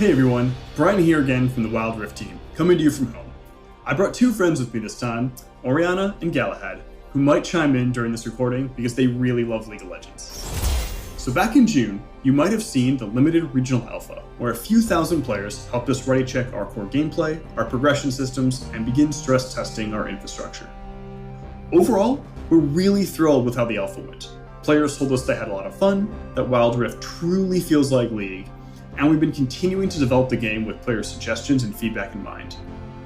Hey everyone, Brian here again from the Wild Rift team, coming to you from home. I brought two friends with me this time, Oriana and Galahad, who might chime in during this recording because they really love League of Legends. So back in June, you might have seen the limited regional alpha, where a few thousand players helped us ready check our core gameplay, our progression systems, and begin stress testing our infrastructure. Overall, we're really thrilled with how the alpha went. Players told us they had a lot of fun, that Wild Rift truly feels like League, and we've been continuing to develop the game with player suggestions and feedback in mind.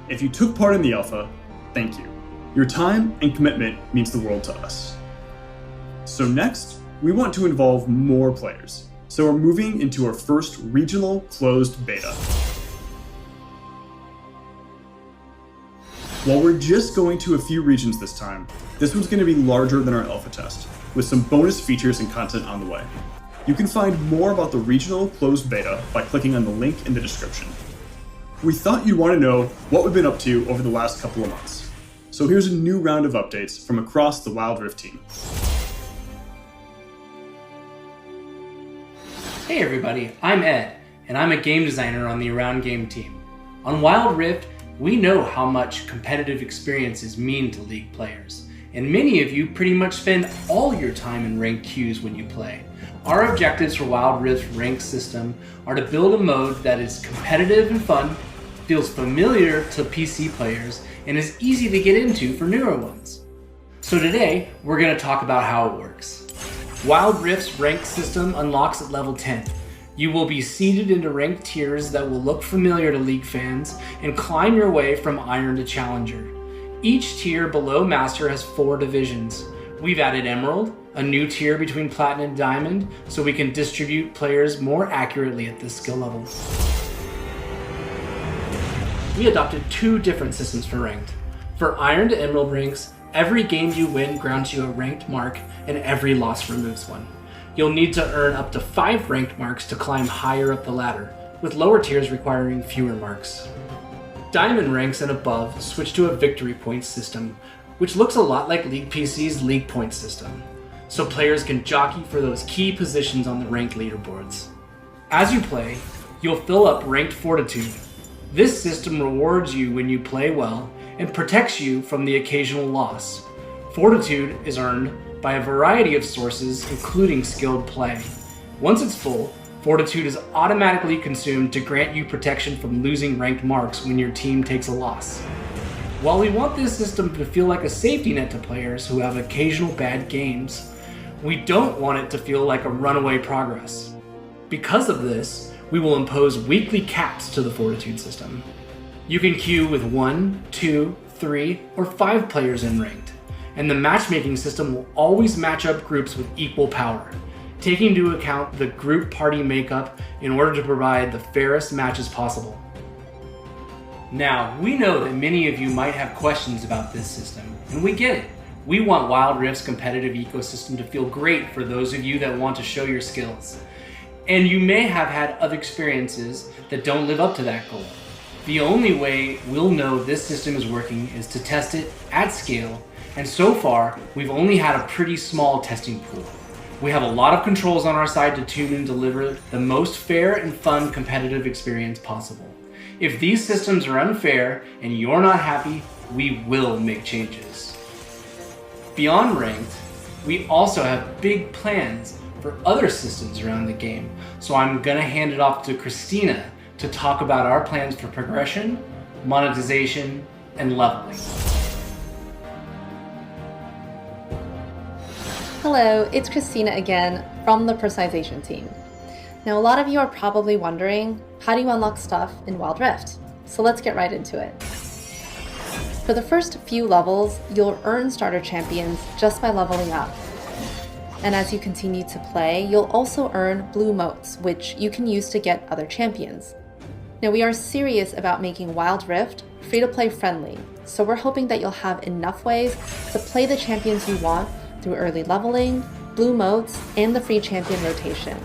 If you took part in the alpha, thank you. Your time and commitment means the world to us. So next, we want to involve more players. So we're moving into our first regional closed beta. While we're just going to a few regions this time, this one's going to be larger than our alpha test, with some bonus features and content on the way. You can find more about the regional closed beta by clicking on the link in the description. We thought you'd want to know what we've been up to over the last couple of months. So here's a new round of updates from across the Wild Rift team. Hey everybody, I'm Ed, and I'm a game designer on the Around Game team. On Wild Rift, we know how much competitive experiences mean to League players, and many of you pretty much spend all your time in ranked queues when you play. Our objectives for Wild Rift's ranked system are to build a mode that is competitive and fun, feels familiar to PC players, and is easy to get into for newer ones. So today, we're going to talk about how it works. Wild Rift's ranked system unlocks at level 10. You will be seeded into ranked tiers that will look familiar to League fans and climb your way from Iron to Challenger. Each tier below Master has 4 divisions. We've added Emerald, a new tier between Platinum and Diamond, so we can distribute players more accurately at this skill level. We adopted 2 different systems for ranked. For Iron to Emerald ranks, every game you win grants you a ranked mark, and every loss removes one. You'll need to earn up to 5 ranked marks to climb higher up the ladder, with lower tiers requiring fewer marks. Diamond ranks and above switch to a victory points system, which looks a lot like League PC's League Points system, so players can jockey for those key positions on the ranked leaderboards. As you play, you'll fill up ranked Fortitude. This system rewards you when you play well and protects you from the occasional loss. Fortitude is earned by a variety of sources, including skilled play. Once it's full, Fortitude is automatically consumed to grant you protection from losing ranked marks when your team takes a loss. While we want this system to feel like a safety net to players who have occasional bad games, we don't want it to feel like a runaway progress. Because of this, we will impose weekly caps to the Fortitude system. You can queue with 1, 2, 3, or 5 players in ranked, and the matchmaking system will always match up groups with equal power, taking into account the group party makeup in order to provide the fairest matches possible. Now, we know that many of you might have questions about this system, and we get it. We want Wild Rift's competitive ecosystem to feel great for those of you that want to show your skills. And you may have had other experiences that don't live up to that goal. The only way we'll know this system is working is to test it at scale, and so far, we've only had a pretty small testing pool. We have a lot of controls on our side to tune and deliver the most fair and fun competitive experience possible. If these systems are unfair and you're not happy, we will make changes. Beyond ranked, we also have big plans for other systems around the game, so I'm gonna hand it off to Christina to talk about our plans for progression, monetization, and leveling. Hello, it's Christina again from the Personalization team. Now, a lot of you are probably wondering, how do you unlock stuff in Wild Rift? So let's get right into it. For the first few levels, you'll earn starter champions just by leveling up. And as you continue to play, you'll also earn blue motes, which you can use to get other champions. Now, we are serious about making Wild Rift free-to-play friendly, so we're hoping that you'll have enough ways to play the champions you want through early leveling, blue motes, and the free champion rotation.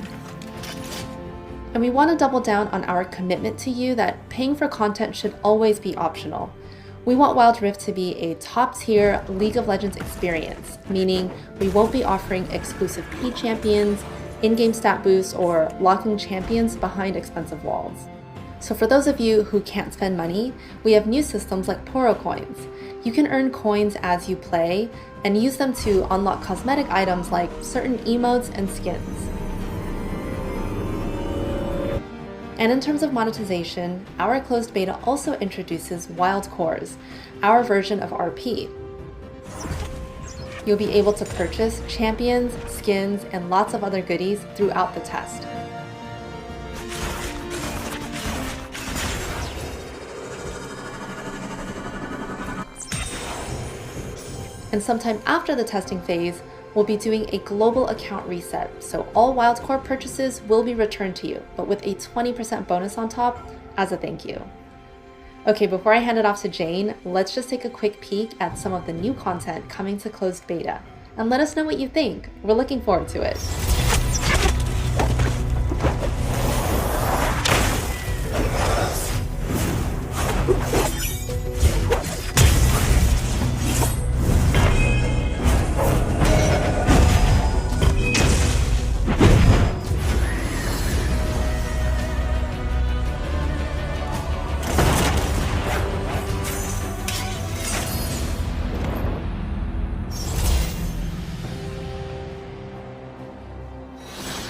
And we want to double down on our commitment to you that paying for content should always be optional. We want Wild Rift to be a top-tier League of Legends experience, meaning we won't be offering exclusive paid champions, in-game stat boosts, or locking champions behind expensive walls. So for those of you who can't spend money, we have new systems like Poro Coins. You can earn coins as you play and use them to unlock cosmetic items like certain emotes and skins. And in terms of monetization, our closed beta also introduces Wild Cores, our version of RP. You'll be able to purchase champions, skins, and lots of other goodies throughout the test. And sometime after the testing phase, we'll be doing a global account reset, so all Wildcore purchases will be returned to you, but with a 20% bonus on top as a thank you. Okay, before I hand it off to Jane, let's just take a quick peek at some of the new content coming to closed beta, and let us know what you think. We're looking forward to it.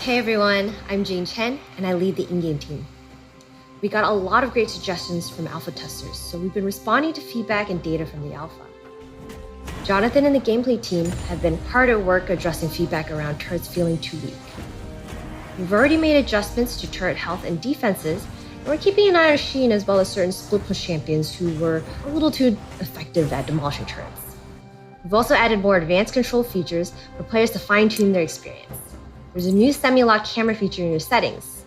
Hey everyone, I'm Jane Chen and I lead the in-game team. We got a lot of great suggestions from alpha testers, so we've been responding to feedback and data from the alpha. Jonathan and the gameplay team have been hard at work addressing feedback around turrets feeling too weak. We've already made adjustments to turret health and defenses, and we're keeping an eye on Sheen as well as certain split push champions who were a little too effective at demolishing turrets. We've also added more advanced control features for players to fine-tune their experience. There's a new semi-lock camera feature in your settings.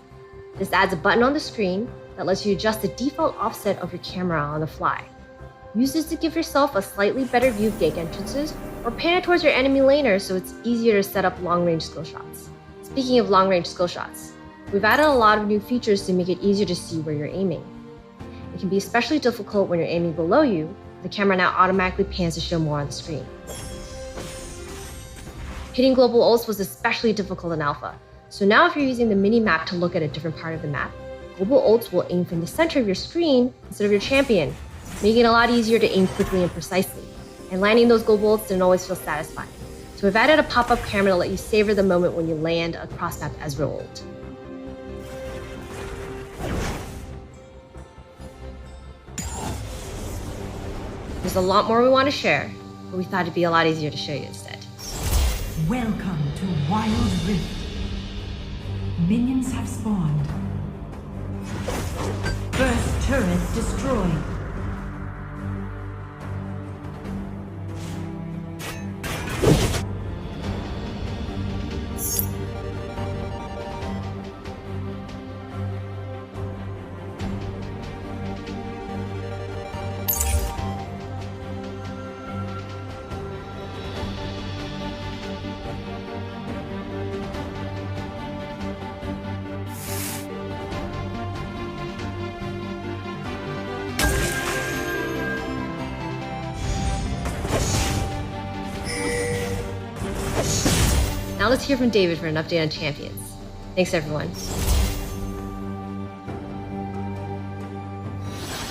This adds a button on the screen that lets you adjust the default offset of your camera on the fly. Use this to give yourself a slightly better view of gate entrances or pan it towards your enemy laner so it's easier to set up long-range skill shots. Speaking of long-range skill shots, we've added a lot of new features to make it easier to see where you're aiming. It can be especially difficult when you're aiming below you. The camera now automatically pans to show more on the screen. Hitting global ults was especially difficult in alpha, so now if you're using the mini-map to look at a different part of the map, global ults will aim from the center of your screen instead of your champion, making it a lot easier to aim quickly and precisely. And landing those global ults didn't always feel satisfying. So we've added a pop-up camera to let you savor the moment when you land a cross-map Ezreal ult. There's a lot more we want to share, but we thought it'd be a lot easier to show you instead. Welcome to Wild Rift. Minions have spawned. First turret destroyed. Now let's hear from David for an update on champions. Thanks everyone.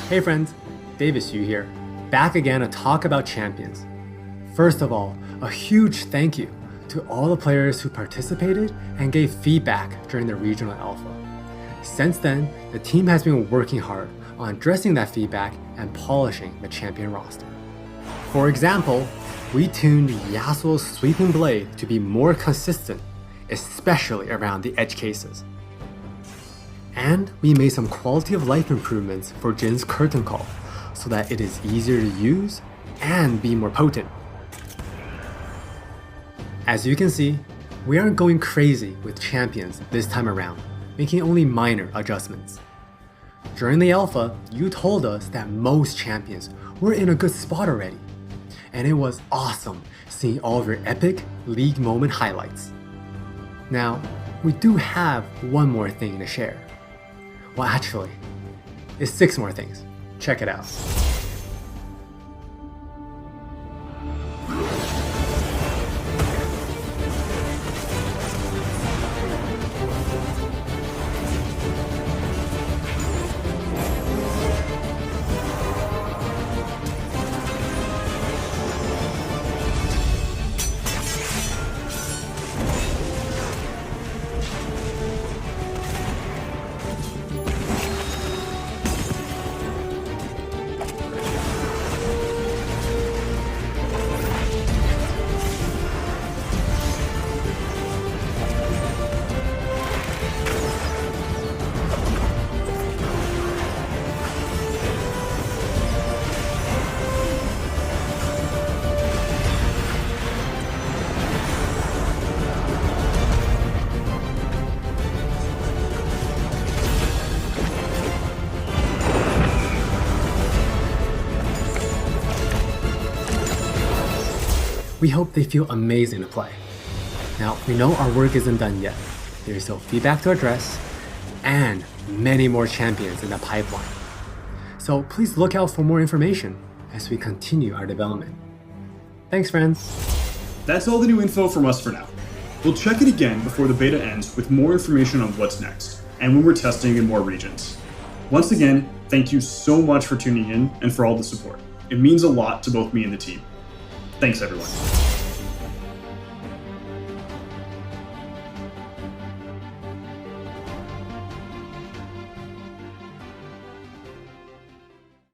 Hey friends, David Xu here, back again to talk about champions. First of all, a huge thank you to all the players who participated and gave feedback during the regional alpha. Since then, the team has been working hard on addressing that feedback and polishing the champion roster. For example, we tuned Yasuo's Sweeping Blade to be more consistent, especially around the edge cases. And we made some quality of life improvements for Jin's Curtain Call so that it is easier to use and be more potent. As you can see, we aren't going crazy with champions this time around, making only minor adjustments. During the alpha, you told us that most champions were in a good spot already, and it was awesome seeing all of your epic league moment highlights. Now, we do have one more thing to share. Well, actually, it's 6 more things. Check it out. We hope they feel amazing to play. Now, we know our work isn't done yet. There's still feedback to address, and many more champions in the pipeline. So please look out for more information as we continue our development. Thanks, friends. That's all the new info from us for now. We'll check it again before the beta ends with more information on what's next, and when we're testing in more regions. Once again, thank you so much for tuning in and for all the support. It means a lot to both me and the team. Thanks, everyone.